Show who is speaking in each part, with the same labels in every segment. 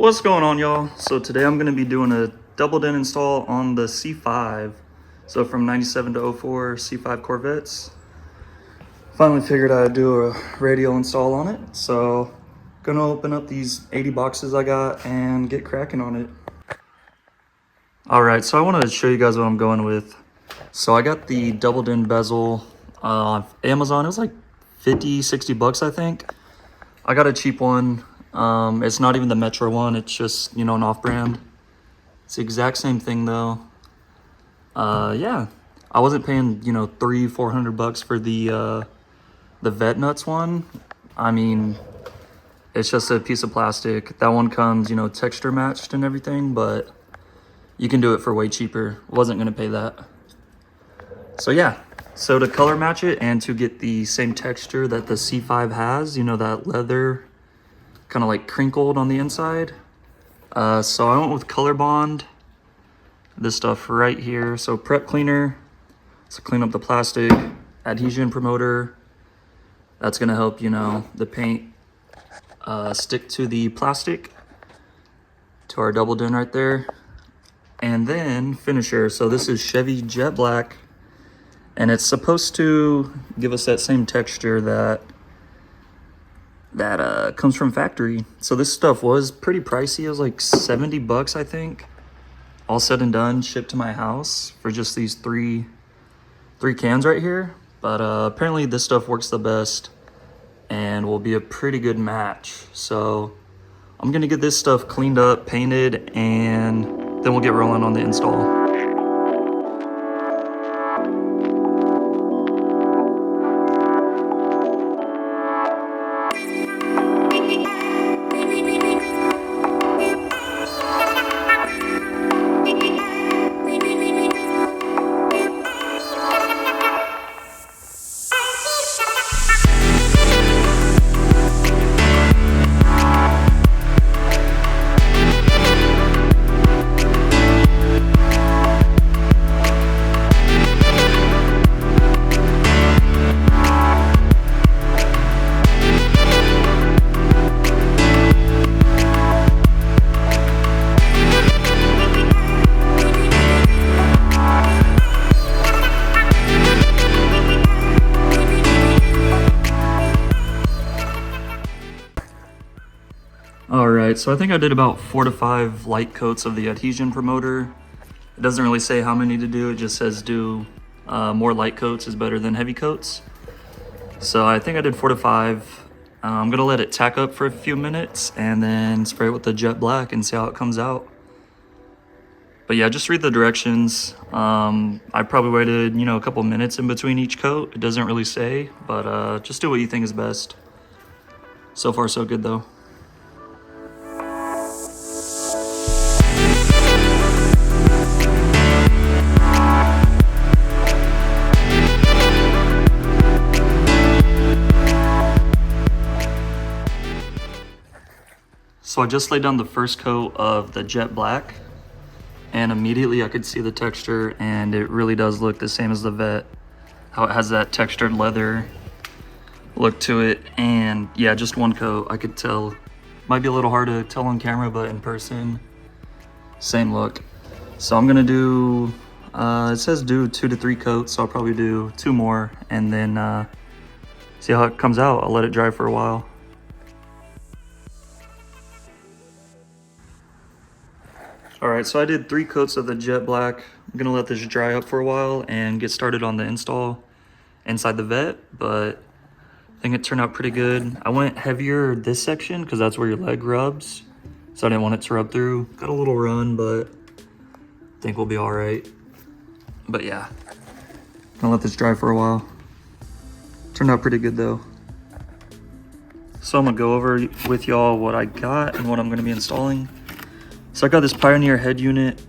Speaker 1: What's going on, y'all? So today I'm going to be doing a double din install on the C5. So from 97 to 04 C5 Corvettes. Finally figured I'd do a radial install on it. So gonna open up these 80 boxes I got and get cracking on it. Alright, so I wanted to show you guys what I'm going with. So I got the double din bezel on Amazon. It was like 50, 60 bucks, I think. I got a cheap one. It's not even the Metro one, it's just, you know, an off-brand. It's the exact same thing though. Yeah, I wasn't paying, you know, $300-400 bucks for the Vet Nuts one. I mean, it's just a piece of plastic. That one comes, you know, texture matched and everything, but you can do it for way cheaper. Wasn't gonna pay that. So yeah, so to color match it and to get the same texture that the C5 has, you know, that leather kind of like crinkled on the inside. So I went with Color Bond, this stuff right here. So prep cleaner, so clean up the plastic, adhesion promoter. That's gonna help, you know, the paint stick to the plastic, to our double din right there. And then finisher, so this is Chevy Jet Black, and it's supposed to give us that same texture that comes from factory. So this stuff was pretty pricey. It was like 70 bucks, I think, all said and done, shipped to my house for just these three cans right here. But apparently this stuff works the best and will be a pretty good match. So I'm gonna get this stuff cleaned up, painted, and then we'll get rolling on the install. Alright, so I think I did about 4 to 5 light coats of the adhesion promoter. It doesn't really say how many to do, it just says do more light coats is better than heavy coats. So I think I did 4 to 5. I'm gonna let it tack up for a few minutes and then spray it with the Jet Black and see how it comes out. But yeah, just read the directions. I probably waited, you know, a couple minutes in between each coat. It doesn't really say, but just do what you think is best. So far so good though. So I just laid down the first coat of the Jet Black, and immediately I could see the texture, and it really does look the same as the Vet, how it has that textured leather look to it. And yeah, just one coat, I could tell. Might be a little hard to tell on camera, but in person, same look. So I'm gonna do, it says do 2 to 3 coats, so I'll probably do 2 more and then see how it comes out. I'll let it dry for a while. Alright, so I did 3 coats of the Jet Black. I'm gonna let this dry up for a while and get started on the install inside the Vet, but I think it turned out pretty good. I went heavier this section because that's where your leg rubs, so I didn't want it to rub through. Got a little run, but I think we'll be alright. But yeah, gonna let this dry for a while. Turned out pretty good though. So I'm gonna go over with y'all what I got and what I'm gonna be installing. So I got this Pioneer head unit.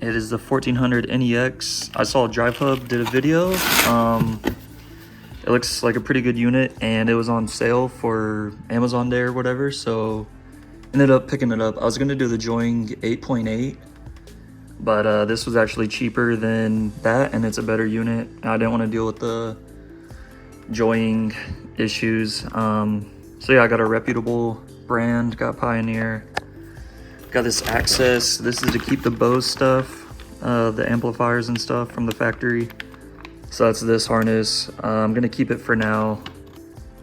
Speaker 1: It is the 1400 NEX. I saw Drive Hub did a video. It looks like a pretty good unit, and it was on sale for Amazon Day or whatever, so ended up picking it up. I was gonna do the Joying 8.8, but this was actually cheaper than that, and it's a better unit. I didn't want to deal with the Joying issues. So yeah, I got a reputable brand, got Pioneer. Got this access. This is to keep the Bose stuff, the amplifiers and stuff from the factory. So that's this harness. I'm gonna keep it for now.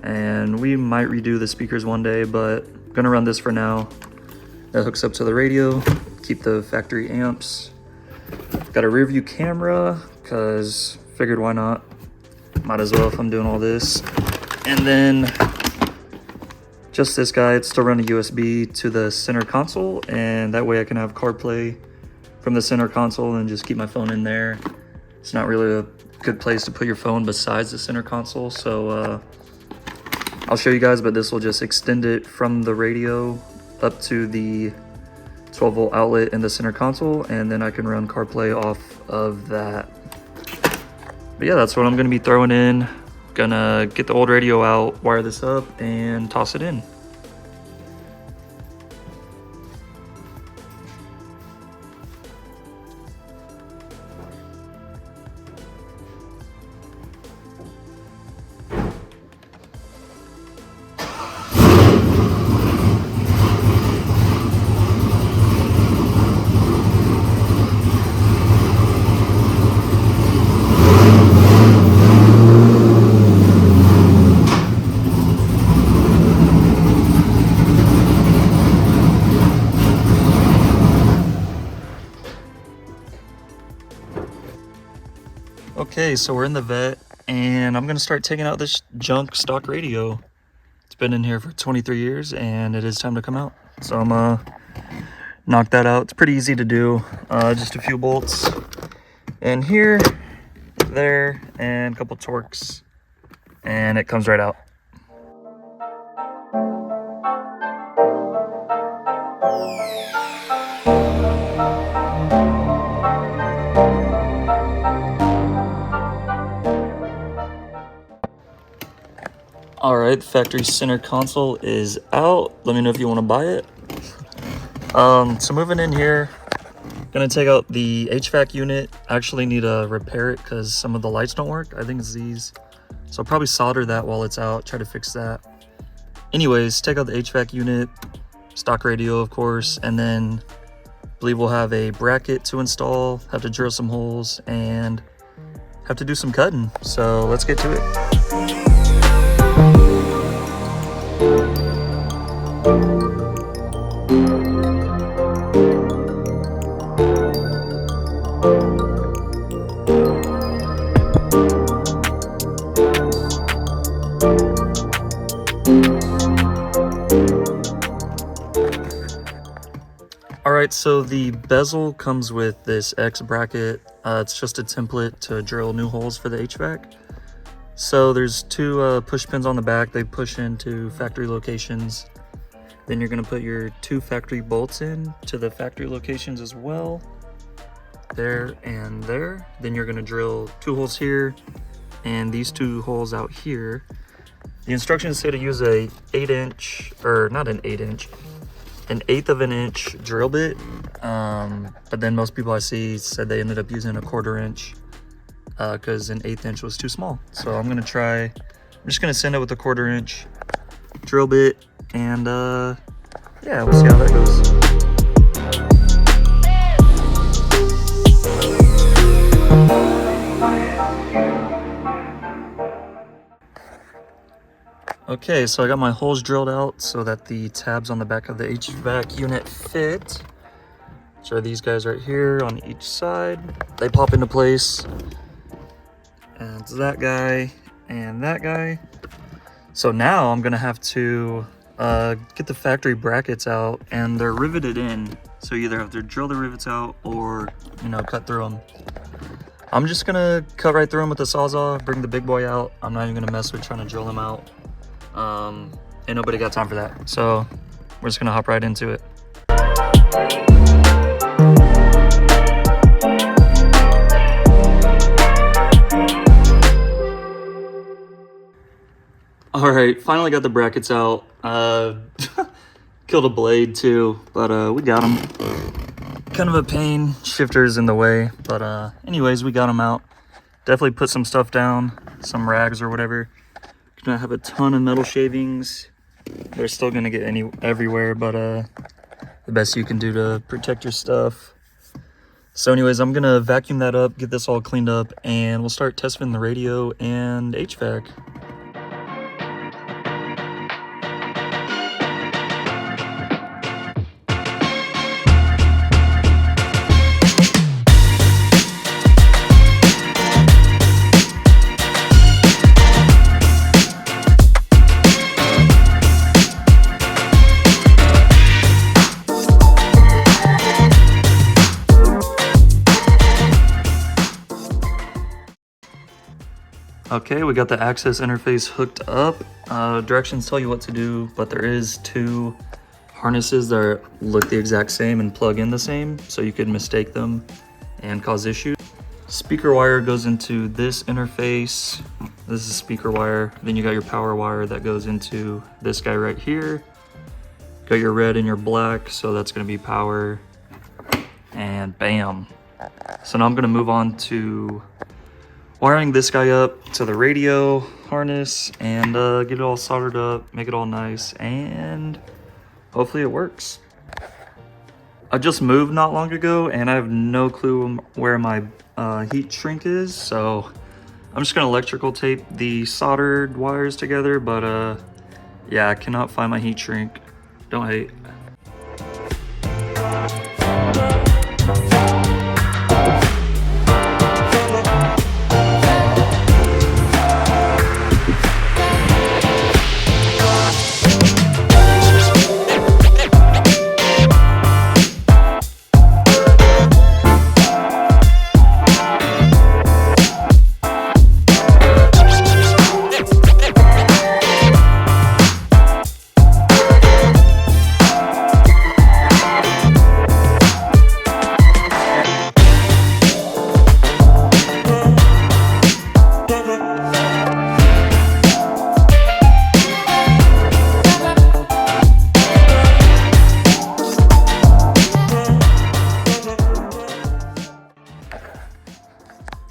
Speaker 1: And we might redo the speakers one day, but I'm gonna run this for now. That hooks up to the radio, keep the factory amps. Got a rear view camera, cause figured why not? Might as well if I'm doing all this. And then just this guy, it's to run a USB to the center console, and that way I can have CarPlay from the center console and just keep my phone in there. It's not really a good place to put your phone besides the center console, so I'll show you guys, but this will just extend it from the radio up to the 12 volt outlet in the center console, and then I can run CarPlay off of that. But yeah, that's what I'm gonna be throwing in. Gonna get the old radio out, wire this up, and toss it in. Okay, so we're in the vet, and I'm gonna start taking out this junk stock radio. It's been in here for 23 years, and it is time to come out. So I'm gonna knock that out. It's pretty easy to do. Just a few bolts in here, there, and a couple Torx, and it comes right out. All right, the factory center console is out. Let me know if you want to buy it. So moving in here, gonna take out the HVAC unit. I actually need to repair it because some of the lights don't work. I think it's these. So I'll probably solder that while it's out, try to fix that. Anyways, take out the HVAC unit, stock radio, of course, and then I believe we'll have a bracket to install, have to drill some holes, and have to do some cutting. So let's get to it. Alright, so the bezel comes with this X bracket. It's just a template to drill new holes for the HVAC. So there's two push pins on the back. They push into factory locations. Then you're going to put your two factory bolts in to the factory locations as well. There and there. Then you're going to drill two holes here and these two holes out here. The instructions say to use a 8-inch, or not an 8-inch, an 1/8 of an inch drill bit. But then most people I see said they ended up using a 1/4 inch because an 1/8 inch was too small. So I'm just gonna send it with a 1/4 inch drill bit, and yeah, we'll see how that goes. Okay, so I got my holes drilled out so that the tabs on the back of the HVAC unit fit. So are these guys right here on each side. They pop into place. And it's that guy and that guy. So now I'm gonna have to get the factory brackets out, and they're riveted in. So you either have to drill the rivets out or, cut through them. I'm just gonna cut right through them with the Sawzall, bring the big boy out. I'm not even gonna mess with trying to drill them out. Ain't nobody got time for that. So we're just gonna hop right into it. All right, finally got the brackets out. Killed a blade too, but we got them. Kind of a pain, shifter's in the way, but anyways, we got them out. Definitely put some stuff down, some rags or whatever. Gonna have a ton of metal shavings. They're still gonna get everywhere, but the best you can do to protect your stuff. So anyways, I'm gonna vacuum that up, get this all cleaned up, and we'll start testing the radio and HVAC. Okay, we got the access interface hooked up. Directions tell you what to do, but there is two harnesses that look the exact same and plug in the same, so you could mistake them and cause issues. Speaker wire goes into this interface. This is speaker wire. Then you got your power wire that goes into this guy right here. Got your red and your black, so that's gonna be power. And bam. So now I'm gonna move on to wiring this guy up to the radio harness and get it all soldered up, make it all nice, and hopefully it works. I just moved not long ago and I have no clue where my heat shrink is, so I'm just gonna electrical tape the soldered wires together, but yeah, I cannot find my heat shrink. Don't hate.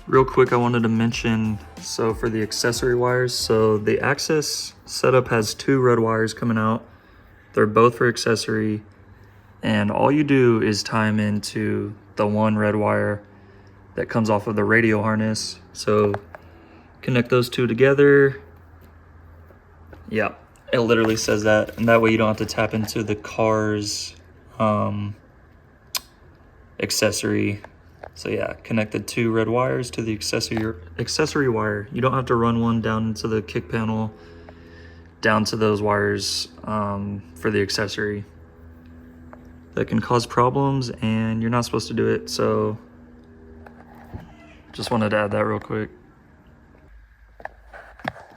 Speaker 1: Real quick, I wanted to mention, so for the accessory wires, so the access setup has two red wires coming out. They're both for accessory, and all you do is tie them into the one red wire that comes off of the radio harness. So connect those two together. Yeah, it literally says that, and that way you don't have to tap into the car's accessory. So yeah, connect the two red wires to the accessory wire. You don't have to run one down into the kick panel, down to those wires for the accessory. That can cause problems and you're not supposed to do it, so just wanted to add that real quick.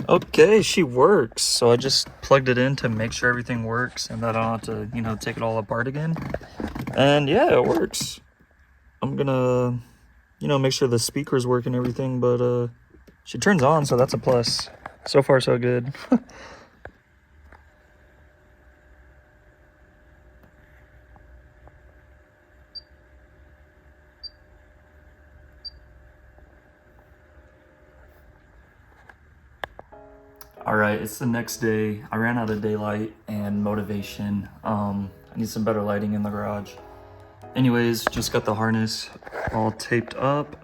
Speaker 1: Okay, she works. So I just plugged it in to make sure everything works and that I don't have to, you know, take it all apart again. And yeah, it works. I'm gonna, you know, make sure the speakers work and everything, but she turns on, so that's a plus. So far, so good. All right, it's the next day. I ran out of daylight and motivation. I need some better lighting in the garage. Anyways, just got the harness all taped up.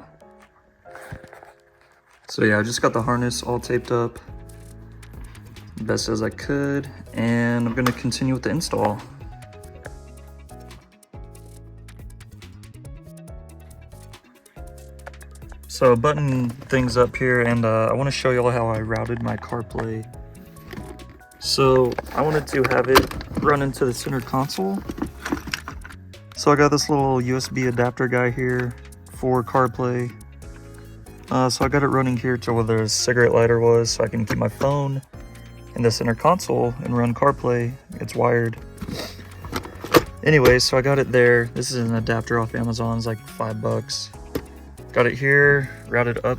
Speaker 1: So yeah, I just got the harness all taped up best as I could, and I'm gonna continue with the install. So button things up here, and I want to show y'all how I routed my CarPlay. So I wanted to have it run into the center console. So I got this little USB adapter guy here for CarPlay. So I got it running here to where the cigarette lighter was, so I can keep my phone in the center console and run CarPlay. It's wired. Anyway, so I got it there. This is an adapter off Amazon, it's like $5. Got it here, routed up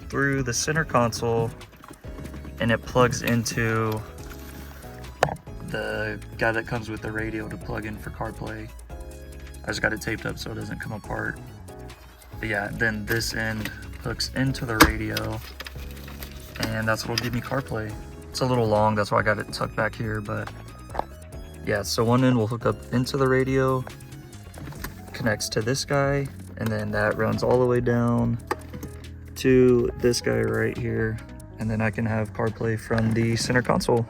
Speaker 1: through the center console, and it plugs into the guy that comes with the radio to plug in for CarPlay. I just got it taped up so it doesn't come apart. But yeah, then this end hooks into the radio, and that's what'll give me CarPlay. It's a little long, that's why I got it tucked back here, but Yeah, so one end will hook up into the radio, connects to this guy, and then that runs all the way down to this guy right here, and then I can have CarPlay from the center console.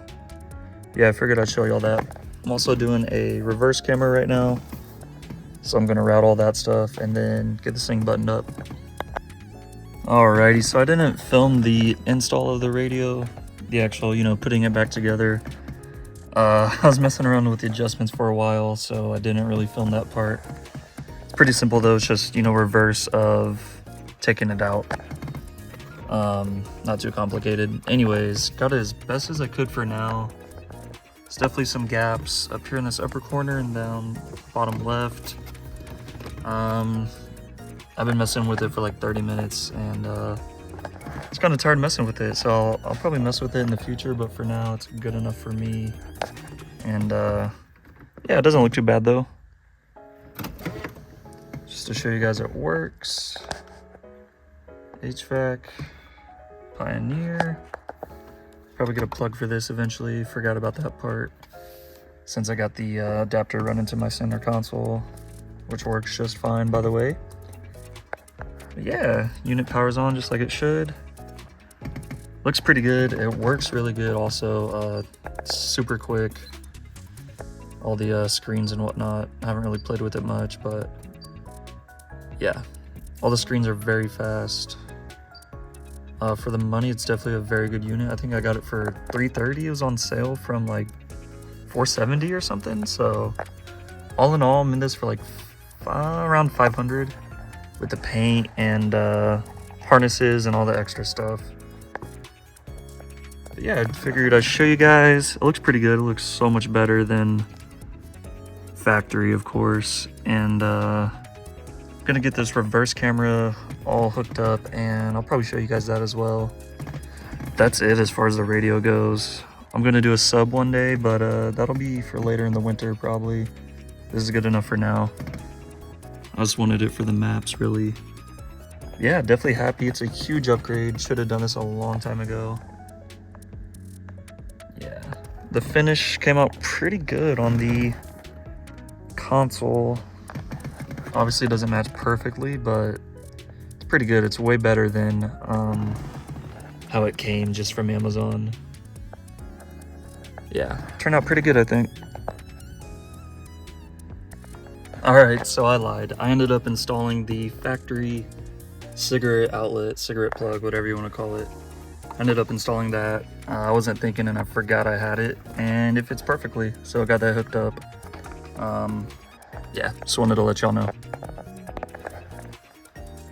Speaker 1: Yeah, I figured I'd show you all that. I'm also doing a reverse camera right now, so I'm gonna route all that stuff and then get this thing buttoned up. Alrighty, so I didn't film the install of the radio, the actual, you know, putting it back together. I was messing around with the adjustments for a while, so I didn't really film that part. It's pretty simple though, it's just, you know, reverse of taking it out. Not too complicated. Anyways, got it as best as I could for now. There's definitely some gaps up here in this upper corner and down bottom left. I've been messing with it for like 30 minutes and it's kind of tired messing with it, so I'll probably mess with it in the future, but for now it's good enough for me. And yeah, it doesn't look too bad though. Just to show you guys it works. HVAC, Pioneer. Probably get a plug for this eventually, forgot about that part. Since I got the adapter running to my center console, which works just fine by the way. But yeah, unit powers on just like it should. Looks pretty good, it works really good also, super quick. All the screens and whatnot, I haven't really played with it much, but yeah, all the screens are very fast. For the money, it's definitely a very good unit. I think I got it for $330. It was on sale from like $470 or something. So all in all, I'm in this for like around $500 with the paint and harnesses and all the extra stuff. But yeah, I figured I'd show you guys. It looks pretty good. It looks so much better than factory, of course. And gonna get this reverse camera all hooked up and I'll probably show you guys that as well. That's it as far as the radio goes. I'm gonna do a sub one day, but that'll be for later in the winter probably. This is good enough for now. I just wanted it for the maps really. Yeah, definitely happy. It's a huge upgrade. Should have done this a long time ago. Yeah, the finish came out pretty good on the console. Obviously it doesn't match perfectly, but it's pretty good. It's way better than how it came just from Amazon. Yeah, turned out pretty good, I think. Alright, so I lied. I ended up installing the factory cigarette outlet, cigarette plug, whatever you want to call it. I ended up installing that. I wasn't thinking and I forgot I had it, and it fits perfectly, so I got that hooked up. Yeah, just wanted to let y'all know.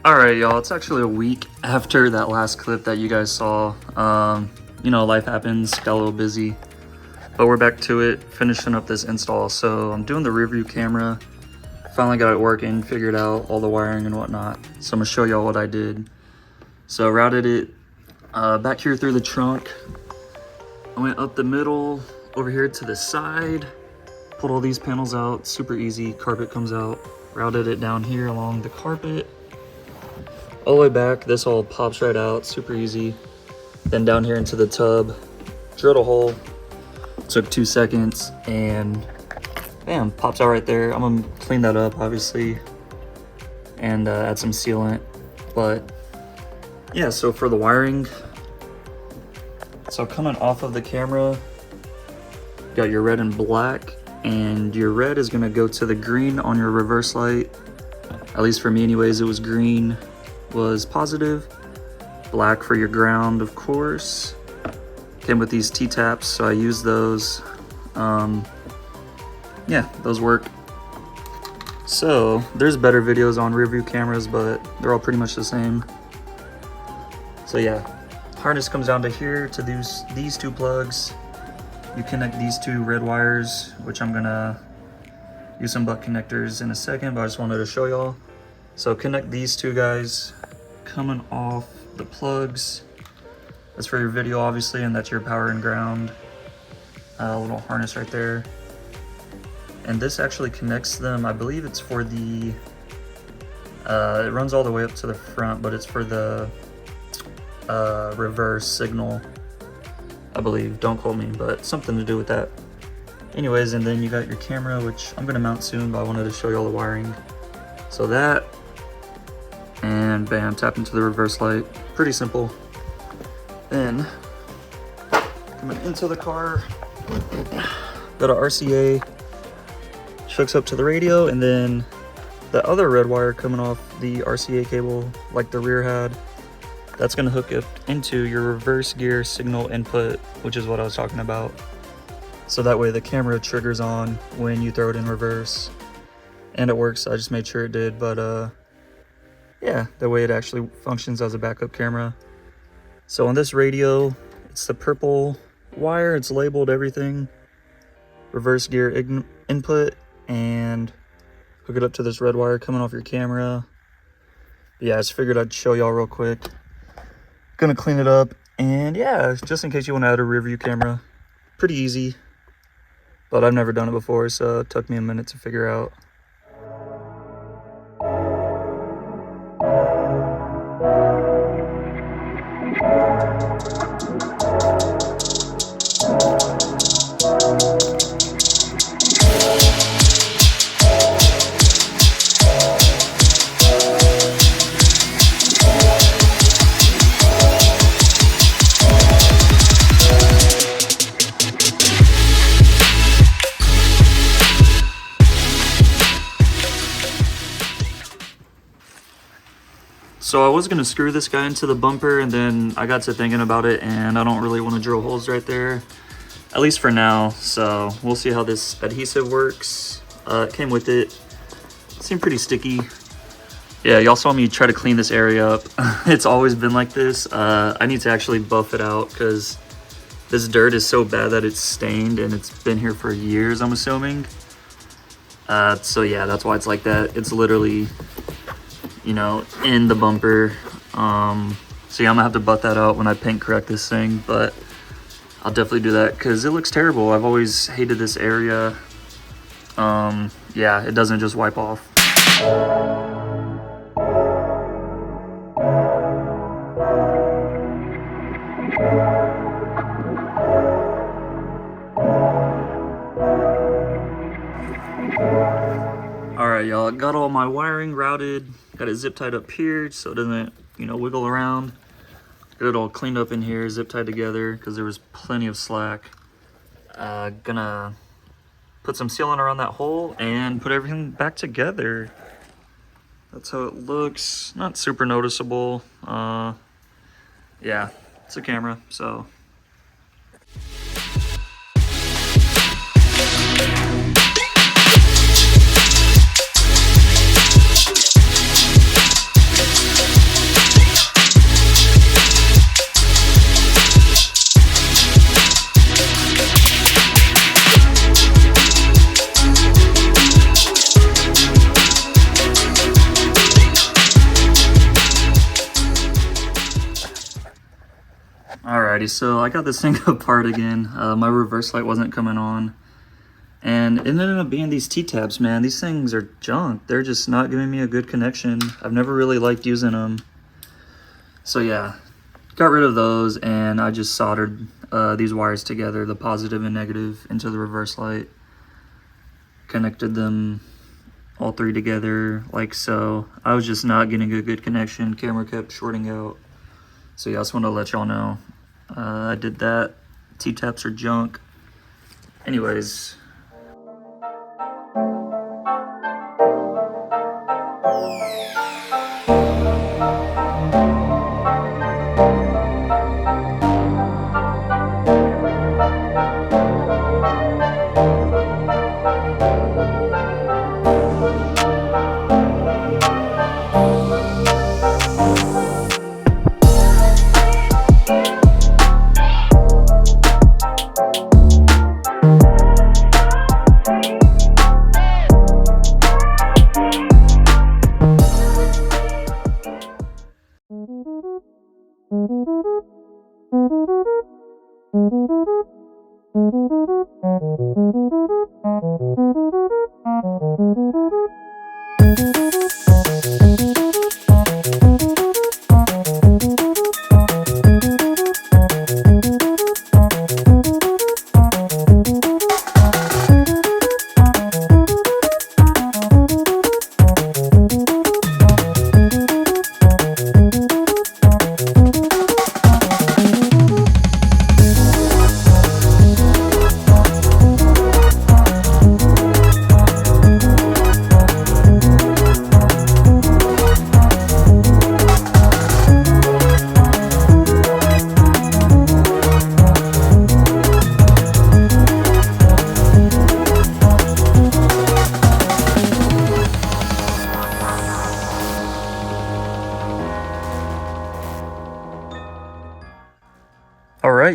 Speaker 1: Alright y'all, it's actually a week after that last clip that you guys saw. You know, life happens, got a little busy, but we're back to it, finishing up this install. So I'm doing the rear view camera, finally got it working, figured out all the wiring and whatnot. So I'm gonna show y'all what I did. So I routed it back here through the trunk. I went up the middle, over here to the side, pulled all these panels out, super easy, carpet comes out, routed it down here along the carpet, all the way back, this all pops right out, super easy. Then down here into the tub, drilled a hole, took 2 seconds, and bam, pops out right there. I'm gonna clean that up, obviously, and add some sealant. But yeah, so for the wiring, so coming off of the camera, got your red and black, and your red is gonna go to the green on your reverse light. At least for me anyways, it was green was positive. Black for your ground, of course. Came with these T-taps, so I used those. Yeah, those work. So there's better videos on rear view cameras, but they're all pretty much the same. So yeah, harness comes down to here to these two plugs. You connect these two red wires, which I'm gonna use some butt connectors in a second, but I just wanted to show y'all. So connect these two guys coming off the plugs. That's for your video, obviously, and that's your power and ground. A little harness right there. And this actually connects them, I believe it's for the, it runs all the way up to the front, but it's for the reverse signal, I believe. Don't quote me, but something to do with that. Anyways, and then you got your camera, which I'm gonna mount soon, but I wanted to show you all the wiring. So that, and bam, tap into the reverse light. Pretty simple. Then, coming into the car, got a RCA, hooks up to the radio, and then the other red wire coming off the RCA cable, like the rear had, that's gonna hook up into your reverse gear signal input, which is what I was talking about. So that way the camera triggers on when you throw it in reverse. And it works, I just made sure it did, but yeah, that way it actually functions as a backup camera. So on this radio, it's the purple wire, it's labeled everything. Reverse gear input, and hook it up to this red wire coming off your camera. Yeah, I just figured I'd show y'all real quick. Gonna clean it up, and yeah, just in case you want to add a rear view camera. Pretty easy, but I've never done it before, so it took me a minute to figure out. So I was gonna screw this guy into the bumper, and then I got to thinking about it, and I don't really want to drill holes right there, at least for now. So we'll see how this adhesive works. It came with it. It seemed pretty sticky. Yeah, y'all saw me try to clean this area up. It's always been like this. I need to actually buff it out because this dirt is so bad that it's stained, and it's been here for years, I'm assuming. So yeah, that's why it's like that. It's literally, you know, in the bumper. So yeah, I'm gonna have to butt that out when I paint correct this thing, but I'll definitely do that because it looks terrible. I've always hated this area. Yeah, it doesn't just wipe off. Alright y'all, got all my wiring routed, got it zip tied up here so it doesn't, you know, wiggle around. Got it all cleaned up in here, zip tied together because there was plenty of slack. Gonna put some sealant around that hole and put everything back together. That's how it looks. Not super noticeable. Yeah, it's a camera, so. Alrighty, so I got this thing apart again. My reverse light wasn't coming on. And it ended up being these T-tabs, man. These things are junk. They're just not giving me a good connection. I've never really liked using them. So yeah, got rid of those, and I just soldered these wires together, the positive and negative, into the reverse light. Connected them all three together like so. I was just not getting a good connection. Camera kept shorting out. So yeah, I just wanted to let y'all know. I did that. T-taps are junk. Anyways.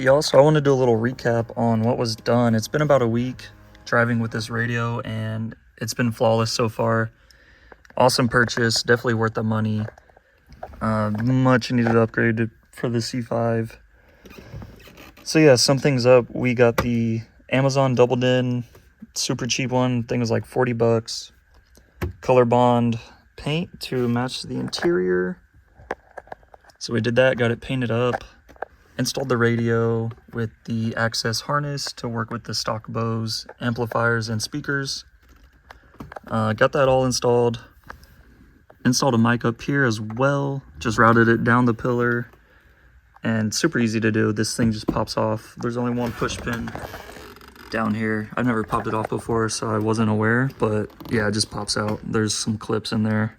Speaker 1: y'all, so I want to do a little recap on what was done. It's been about a week driving with this radio, and it's been flawless so far. Awesome purchase, definitely worth the money. Much needed upgrade for the C5. So yeah, sum things up. We got the Amazon double din, super cheap one. Thing was like 40 bucks. Color bond paint to match the interior. So we did that, got it painted up. Installed the radio with the access harness to work with the stock Bose amplifiers and speakers. Got that all installed. Installed a mic up here as well. Just routed it down the pillar. And super easy to do. This thing just pops off. There's only one push pin down here. I've never popped it off before, so I wasn't aware. But yeah, it just pops out. There's some clips in there.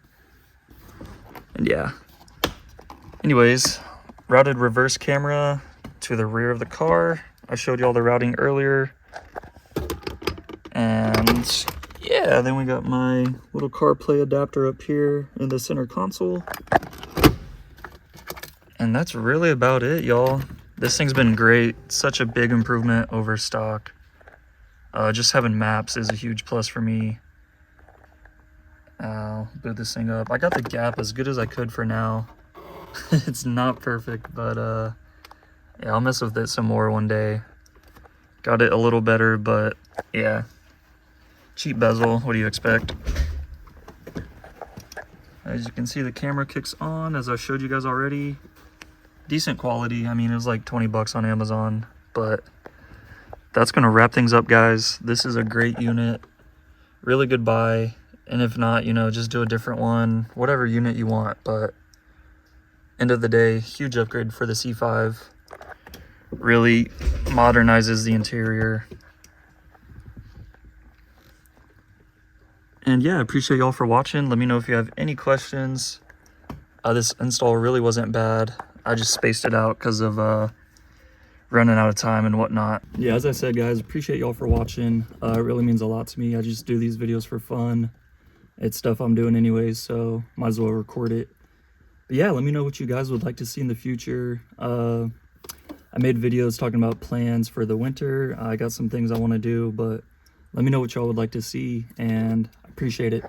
Speaker 1: And yeah. Anyways, routed reverse camera to the rear of the car. I showed you all the routing earlier. And yeah, then we got my little CarPlay adapter up here in the center console. And that's really about it, y'all. This thing's been great. Such a big improvement over stock. Just having maps is a huge plus for me. I'll boot this thing up. I got the gap as good as I could for now. It's not perfect, but yeah, I'll mess with it some more one day. Got it a little better, but yeah. Cheap bezel, what do you expect? As you can see, the camera kicks on, as I showed you guys already. Decent quality. I mean, it was like 20 bucks on Amazon, but that's gonna wrap things up, guys. This is a great unit. Really good buy. And if not, you know, just do a different one, whatever unit you want, but end of the day, huge upgrade for the C5. Really modernizes the interior. And yeah, I appreciate y'all for watching. Let me know if you have any questions. This install really wasn't bad. I just spaced it out because of running out of time and whatnot. Yeah, as I said, guys, appreciate y'all for watching. It really means a lot to me. I just do these videos for fun. It's stuff I'm doing anyways, so might as well record it. But yeah, let me know what you guys would like to see in the future. I made videos talking about plans for the winter. I got some things I want to do, but let me know what y'all would like to see, and I appreciate it.